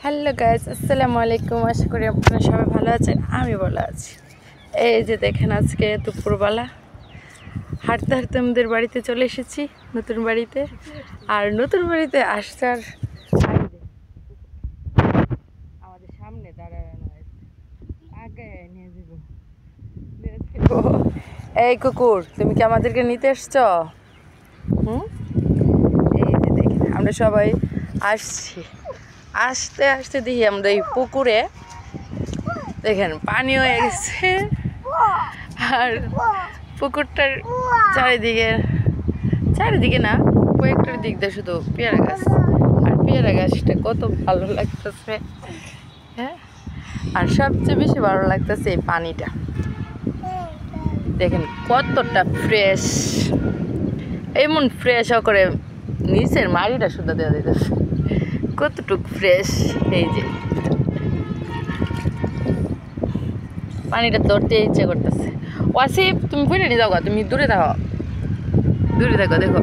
Hello guys, আসসালামু আলাইকুম। আশা করি আপনারা সবাই ভালো আছেন, আমি ভালো আছি। এই যে দেখেন, আজকে দুপুরবেলা হাঁটতে হাঁটতে আমাদের বাড়িতে চলে এসেছি, নতুন বাড়িতে। আর নতুন বাড়িতে আসার আমাদের সামনে দাঁড়ানো হয়েছে, আগে নিয়ে যাব। এই কুকুর, তুমি কি আমাদেরকে নিতে এসছো? এই যে দেখেন, আমরা সবাই আসছি। আস্তে আস্তে দেখি আমরা এই পুকুরে, দেখেন পানি হয়ে গেছে। আর পুকুরটার চারিদিকে না, কয়েকটার দিক দিয়ে শুধু পেয়ারা গাছ। আর পেয়ারা গাছটা কত ভালো লাগতেছে, হ্যাঁ। আর সবচেয়ে বেশি ভালো লাগতেছে এই পানিটা, দেখেন কতটা ফ্রেশ, এমন ফ্রেশ করে নিচের মাড়িটা শুধু দেওয়া দিতেছে, কতটুকু ফ্রেশ। এই যে পানিটা ধরতে ইচ্ছে করতেছে। ওয়াসিফ, তুমি বুঝে নিয়ে যাও, তুমি দূরে থাকো, দেখো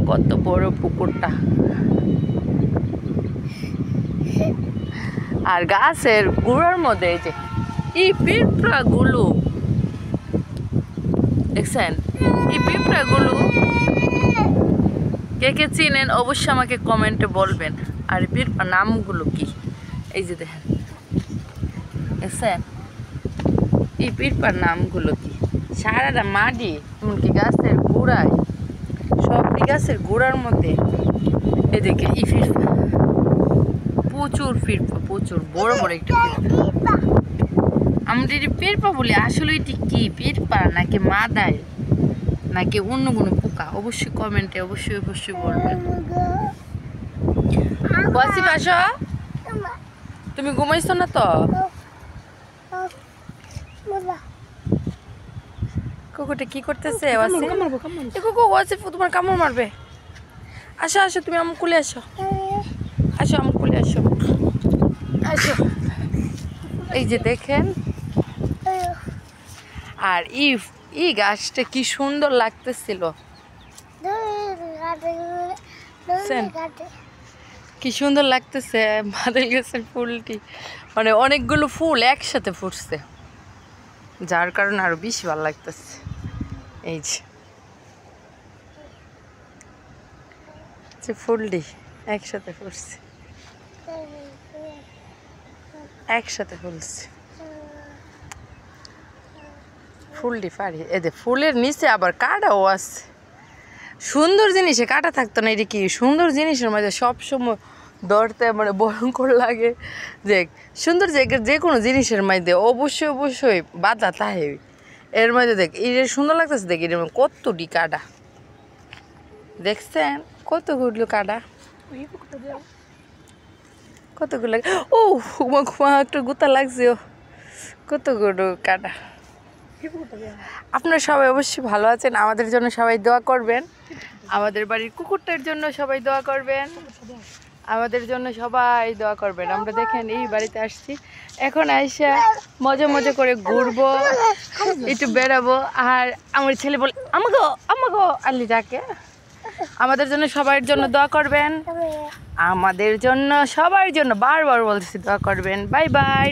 কত বড় পুকুরটা। আর গাছের গুঁড়ার মধ্যে এই যে এই পিঁপড়াগুলো দেখছেন, এই পিঁপড়াগুলো কে কে চিনেন অবশ্যই আমাকে কমেন্টে বলবেন। আর পিঁপড়া নামগুলো কি, এই যে দেখেন, দেখছেন এই পিঁপড়ার নামগুলো কি। সারাটা মাটি, এমনকি গাছের গোড়ায়, সবটি গাছের গোড়ার মধ্যে এদিকে এই পিঁপড়া, প্রচুর পিঁপড়া, প্রচুর বড় বড় একটা পিঁপড়া। আমরা এটি পিঁপড়া বলি, আসলে এটি কি পিঁপড়া নাকি মাদাই নাকি অন্য কোনো পোকা, অবশ্যই কমেন্টে অবশ্যই বলবেন। ওয়াসিফ আসো, তুমি ঘুমাইছো না তো? কুকুরটা কি করতেছে? ওয়াসিফ তোমার কামড় মারবে। আসো আসো, তুমি আমার কোলে আসো, আমার কোলে আসো। এই যে দেখেন, আর ই গাছটা কি সুন্দর লাগতেছিল, কি সুন্দর লাগতেছে বাদল গাছের ফুলটি, মানে অনেকগুলো ফুল একসাথে ফুটছে, যার কারণে আরো বেশি ভালো লাগতেছে। এই যে ফুলটি একসাথে ফুটছে, ফুলটি পারি। এদের ফুলের নিচে আবার কাটাও আছে, সুন্দর জিনিসে কাটা থাকতো না। এটা কি সুন্দর জিনিসের মধ্যে সবসময় ধরতে মানে ভয়ঙ্কর লাগে। দেখ, সুন্দর জায়গার যে কোনো জিনিসের মধ্যে অবশ্যই বাধা থাকে। এর মধ্যে দেখ, এই যে সুন্দর লাগতেছে, দেখ এর মধ্যে কতটি কাটা, দেখছেন কতগুলো কাটা, কতগুলো। ও একটু গুতা লাগছে, কতগুলো কাটা। আপনারা সবাই অবশ্যই ভালো আছেন, আমাদের জন্য সবাই দোয়া করবেন, আমাদের বাড়ির কুকুরটার জন্য সবাই দোয়া করবেন, আমাদের জন্য সবাই দোয়া করবেন। আমরা দেখেন এই বাড়িতে আসছি, এখন আইসা মজা করে ঘুরবো, একটু বেড়াবো। আর আমার ছেলে বলে আমাগো আল্লি ডাকে। আমাদের জন্য সবার জন্য দোয়া করবেন, আমাদের জন্য সবার জন্য বারবার বলতেছি দোয়া করবেন। Bye bye.